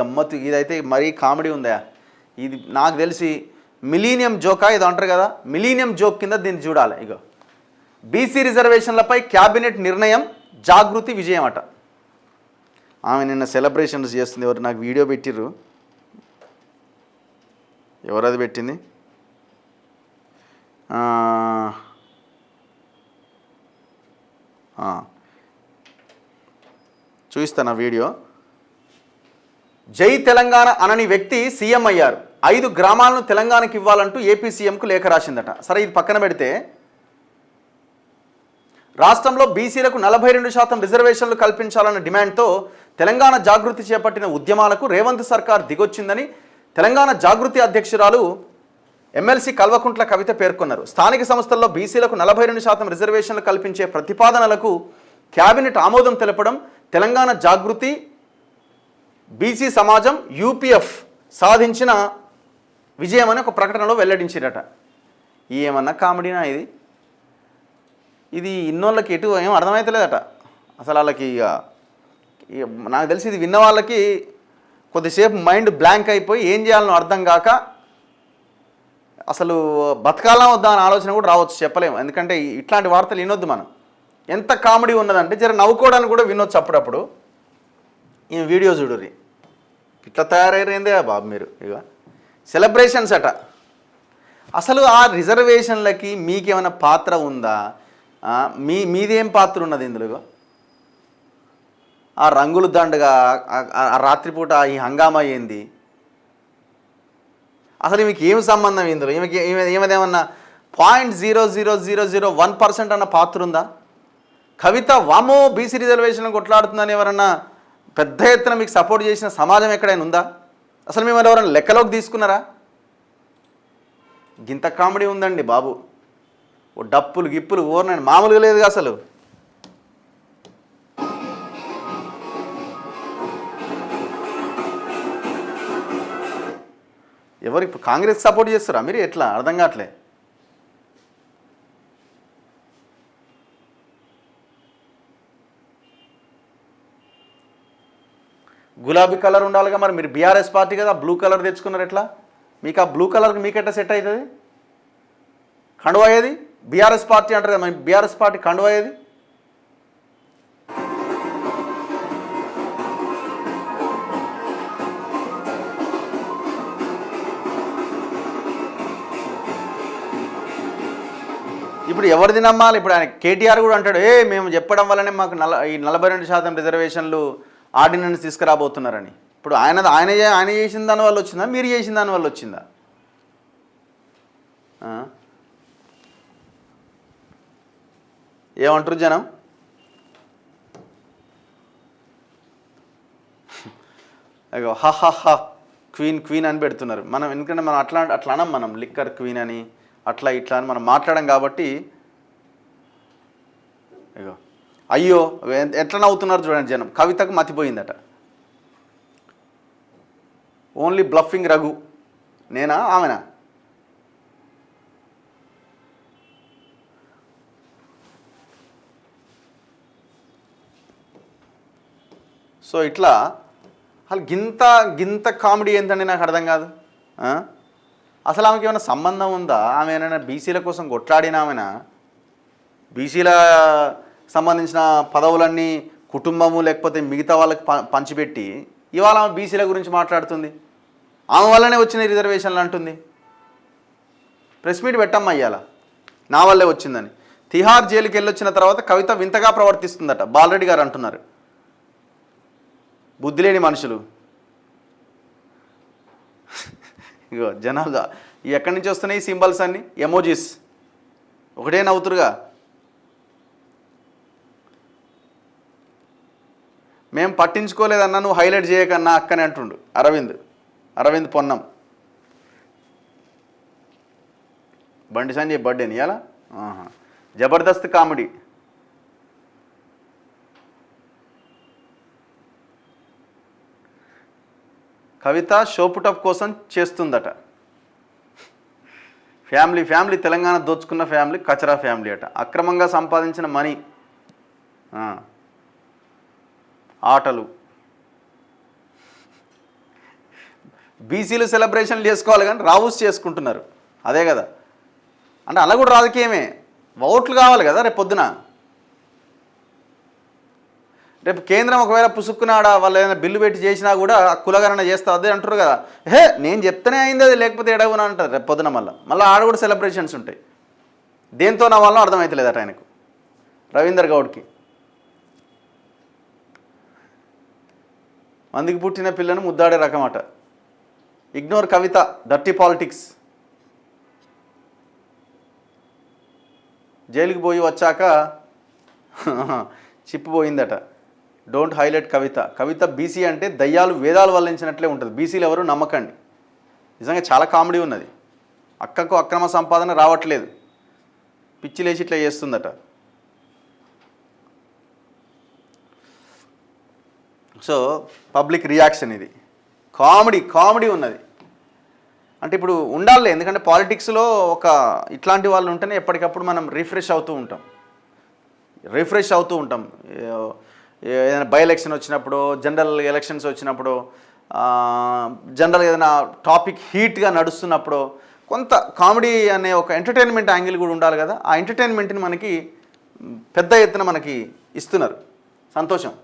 గమ్మత్తు ఇదైతే మరీ కామెడీ ఉందా. ఇది నాకు తెలిసి మిలీనియం జోకా ఇది అంటారు కదా, మిలీనియం జోక్ కింద దీన్ని చూడాలి. ఇగో బీసీ రిజర్వేషన్లపై క్యాబినెట్ నిర్ణయం జాగృతి విజయం అట. ఆమె నిన్న సెలబ్రేషన్స్ చేస్తుంది. ఎవరు నాకు వీడియో పెట్టిర్రు, ఎవరది పెట్టింది, చూపిస్తాను వీడియో. జై తెలంగాణ అనని వ్యక్తి సీఎం అయ్యారు, 5 గ్రామాలను తెలంగాణకి ఇవ్వాలంటూ ఏపీ సీఎంకు లేఖ రాసిందట. సరే ఇది పక్కన పెడితే, రాష్ట్రంలో బీసీలకు 42% రిజర్వేషన్లు కల్పించాలన్న డిమాండ్తో తెలంగాణ జాగృతి చేపట్టిన ఉద్యమాలకు రేవంత్ సర్కార్ దిగొచ్చిందని తెలంగాణ జాగృతి అధ్యక్షురాలు ఎమ్మెల్సీ కల్వకుంట్ల కవిత పేర్కొన్నారు. స్థానిక సంస్థల్లో బీసీలకు 42% రిజర్వేషన్లు కల్పించే ప్రతిపాదనలకు క్యాబినెట్ ఆమోదం తెలపడం తెలంగాణ జాగృతి, బీసీ సమాజం, యూపీఎఫ్ సాధించిన విజయమని ఒక ప్రకటనలో వెల్లడించారట. ఏమన్నా కామెడీనా ఇది? ఇది ఇన్నోళ్ళకి ఎటు ఏం అర్థమవుతలేదట అసలు. వాళ్ళకి నాకు తెలిసి ఇది విన్న వాళ్ళకి కొద్దిసేపు మైండ్ బ్లాంక్ అయిపోయి ఏం చేయాలనో అర్థం కాక అసలు బతకాలా వద్దా అని ఆలోచన కూడా రావచ్చు, చెప్పలేము. ఎందుకంటే ఇట్లాంటి వార్తలు వినొద్దు మనం. ఎంత కామెడీ ఉన్నదంటే జర నవ్వుకోవడానికి కూడా వినొచ్చు అప్పుడప్పుడు. ఈ వీడియో చూడుర్రి, ఇట్లా తయారైందే బాబు మీరు. ఇక సెలబ్రేషన్స్ అట. అసలు ఆ రిజర్వేషన్లకి మీకేమైనా పాత్ర ఉందా? మీదేం పాత్ర ఉన్నది ఇందులో? ఆ రంగులు దండగా ఆ రాత్రిపూట ఈ హంగామా ఏంది? అసలు మీకు ఏం సంబంధం ఇందులో? ఏమదేమన్నా 0.00001% అన్న పాత్ర ఉందా? కవిత వామో బీసీ రిజర్వేషన్ కొట్లాడుతుందని ఎవరన్నా పెద్ద ఎత్తున మీకు సపోర్ట్ చేసిన సమాజం ఎక్కడైనా ఉందా? అసలు మేము ఎవరైనా లెక్కలోకి తీసుకున్నారా? గింత కామెడీ ఉందండి బాబు. ఓ డప్పులు గిప్పులు ఓర్నండి మామూలుగా లేదు అసలు. ఎవరు ఇప్పుడు కాంగ్రెస్ సపోర్ట్ చేస్తారా మీరు? ఎట్లా అర్థం కావట్లే. గులాబీ కలర్ ఉండాలిగా, మరి మీరు బీఆర్ఎస్ పార్టీ కదా, బ్లూ కలర్ తెచ్చుకున్నారు. ఎట్లా మీకు ఆ బ్లూ కలర్కి మీకెట్లా సెట్ అవుతుంది? కండువా అయ్యేది బీఆర్ఎస్ పార్టీ అంటారు కదా, బీఆర్ఎస్ పార్టీ కండువా అయ్యేది. ఇప్పుడు ఎవరిది నమ్మాలి? ఇప్పుడు ఆయన కేటీఆర్ కూడా అంటాడు, మేము చెప్పడం వల్లనే మాకు ఈ 42% రిజర్వేషన్లు ఆర్డినెన్స్ తీసుకురాబోతున్నారని. ఇప్పుడు ఆయన చేసిన దానివల్ల వచ్చిందా, మీరు చేసిన దానివల్ల వచ్చిందా? ఏమంటారు జనం? అయ్యో హా క్వీన్ అని పెడుతున్నారు. మనం ఎందుకంటే మనం అట్లా అనం, మనం లిక్కర్ క్వీన్ అని అట్లా ఇట్లా అని మనం మాట్లాడడం కాబట్టి. అయ్యో ఎట్లా నవ్వుతున్నారు చూడండి జనం. కవితకు మతిపోయిందట. Only bluffing Raghu. నేనా ఆమెనా? సో ఇట్లా అసలు గింత కామెడీ ఏంటండి నాకు అర్థం కాదు. అసలు ఆమెకి ఏమైనా సంబంధం ఉందా? ఆమె ఏమైనా బీసీల కోసం కొట్లాడిన ఆమెనా? బీసీల సంబంధించిన పదవులన్నీ కుటుంబము లేకపోతే మిగతా వాళ్ళకి పంచిపెట్టి ఇవాళ ఆమె బీసీల గురించి మాట్లాడుతుంది. ఆమె వల్లనే వచ్చిన రిజర్వేషన్లు అంటుంది. ప్రెస్ మీట్ పెట్టమ్మా ఇయ్యాల, నా వల్లే వచ్చిందని. తిహార్ జైలుకి వెళ్ళొచ్చిన తర్వాత కవిత వింతగా ప్రవర్తిస్తుందట బాలరెడ్డి గారు అంటున్నారు. బుద్ధి లేని మనుషులు. ఇగో జనాలుగా ఎక్కడి నుంచి వస్తున్నాయి సింబల్స్ అన్ని? ఎమోజీస్ ఒకటే నవ్వుతురుగా. మేము పట్టించుకోలేదన్నా, నువ్వు హైలైట్ చేయకన్నా అక్కనే అంటుండు అరవింద్ పొన్నం. బండి సంజయ్ బర్త్డేని ఇవాళ జబర్దస్త్ కామెడీ. కవిత షోపుటప్ కోసం చేస్తుందట. ఫ్యామిలీ తెలంగాణ దోచుకున్న ఫ్యామిలీ కచరా ఫ్యామిలీ అట. అక్రమంగా సంపాదించిన మనీ, ఆటలు. బీసీలు సెలబ్రేషన్లు చేసుకోవాలి కానీ రావుస్ చేసుకుంటున్నారు. అదే కదా, అంటే అలా కూడా రాజకీయమే, ఓట్లు కావాలి కదా రేపు పొద్దున. రేపు కేంద్రం ఒకవేళ పుసుక్కునాడ వాళ్ళు ఏదైనా బిల్లు పెట్టి చేసినా కూడా కులగణన చేస్తా అదే అంటారు కదా, నేను చెప్తేనే అయింది అది, లేకపోతే ఎడవునా అంటారు రేపు పొద్దున. మళ్ళీ ఆడ కూడా సెలబ్రేషన్స్ ఉంటాయి. దేంతో నా వల్ల అర్థమవుతలేదట ఆయనకు, రవీందర్ గౌడ్కి. మందికి పుట్టిన పిల్లను ముద్దాడే రకమట. Ignore Kavitha, dirty politics. జైలుకి పోయి వచ్చాక చిప్పిపోయిందట. Don't highlight Kavitha. Kavitha BC అంటే దయ్యాలు వేదాలు వల్లించినట్లే ఉంటుంది. బీసీలు ఎవరు నమ్మకండి. నిజంగా చాలా కామెడీ ఉన్నది. అక్కకు అక్రమ సంపాదన రావట్లేదు, పిచ్చి లేచి ఇట్లా చేస్తుందట. సో పబ్లిక్ రియాక్షన్ ఇది. కామెడీ ఉన్నది. అంటే ఇప్పుడు ఉండాలి, ఎందుకంటే పాలిటిక్స్లో ఒక ఇట్లాంటి వాళ్ళు ఉంటేనే ఎప్పటికప్పుడు మనం రిఫ్రెష్ అవుతూ ఉంటాం. ఏదైనా బై ఎలక్షన్ వచ్చినప్పుడు, జనరల్ ఎలక్షన్స్ వచ్చినప్పుడు, జనరల్ ఏదైనా టాపిక్ హీట్గా నడుస్తున్నప్పుడు కొంత కామెడీ అనే ఒక ఎంటర్టైన్మెంట్ యాంగిల్ కూడా ఉండాలి కదా. ఆ ఎంటర్టైన్మెంట్ని మనకి పెద్ద ఎత్తున మనకి ఇస్తున్నారు. సంతోషం.